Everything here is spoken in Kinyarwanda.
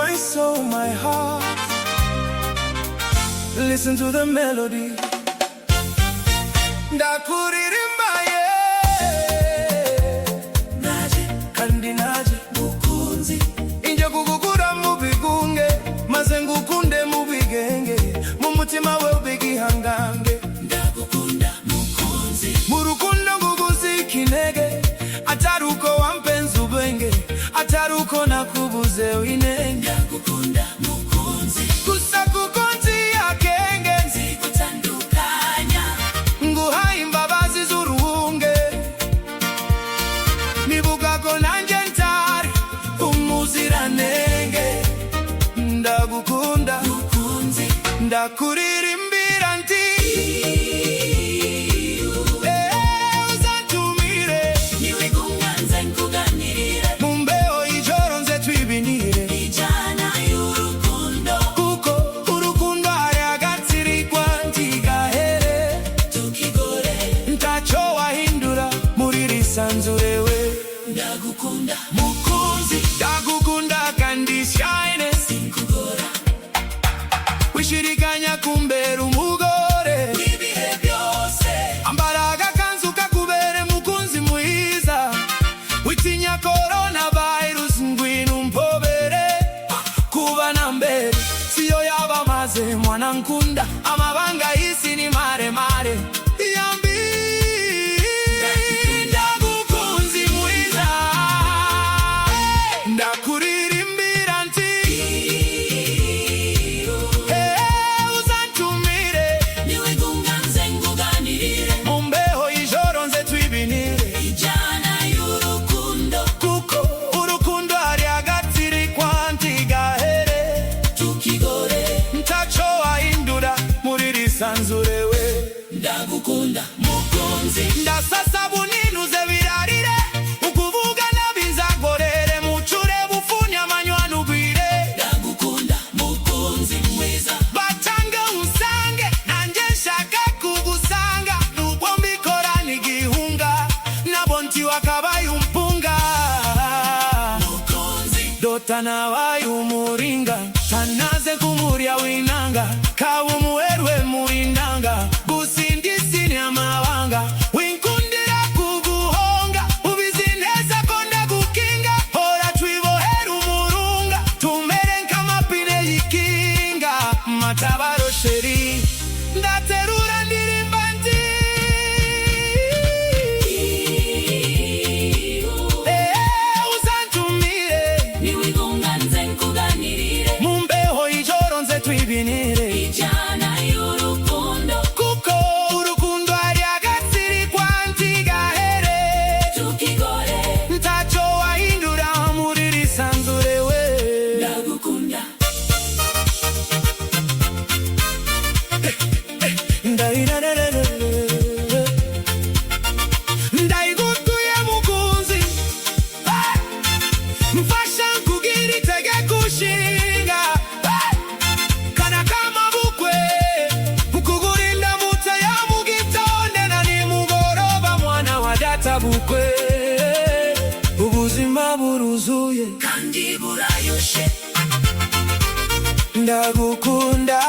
my soul, my heart. Listen to the melody. Ndakuririmba naje kandi naje mukunzi, inje kugukura mu bigunge maze ngukunde mu bigenge, mu mutima we ubigihangange. Ndagukunda mukunzi, mu rukundo nguguzika intege, ataruko wampenza ubwenge, ataruko nakubuze winenge. Ndagukunda mukunzi, gusa kuko nzi akenge nzigutandukanya, nguhaye imbabazi z'uruhunge, nibuka ko nanjye ntari umuziranenge. Ndagukunda mukunzi, ndakuririmbira nti sanzurewe. Ndagukunda mukunzi, ndagukunda kandi shine sinkugora, wishirikanya kumbera umugore w'ibihe byose, ambaraga kanzu kakubere mukunzi mwiza, witinya coronavirus ngwino umpobere, kuba na mbere siyo yaba maze mwana nkunda, amabanga y'isi ni maremare. Sanzurewe. Ndagukunda mukunzi, ndasasa buninuze birarire, ukuvuga nabinzagorere, mucure bufunya amanywa n'ubwire. Ndagukunda mukunzi mwiza, batanga unsange nanjye nshaka kugusanga, nubwo mbikora n'igihunga nabo nti wakabaye umpunga. Mukunzi dota nabaye umuringa, tanaze kumurya winanga, kawe umuherwe murindanga, gusindisi ni amabanga, winkundira kuguhonga, ubizi neza ko ndagukinga, hora twibohera umurunga, tumere nk'amapine y'ikinga, matabaro sheri, ndaterura ndirimba nti uzantumire, niwigunga nze nkuganirire, mumbeho ijoro nze twibinire, ijana y'urukundo, kuko urukundo ari agatsiri kwanti gahere, tukigore ntaco wahindura muri risanzurewe. Ndagukunda ndayigutuye mukunzi, mfasha nkugira itegeko nshinga, kana kama bukwe ukugurinda mutse ya mugitonde na nimugoroba mwana wa data bukwe, ubuzima buruzuye kandi burayoshe. Ndagukunda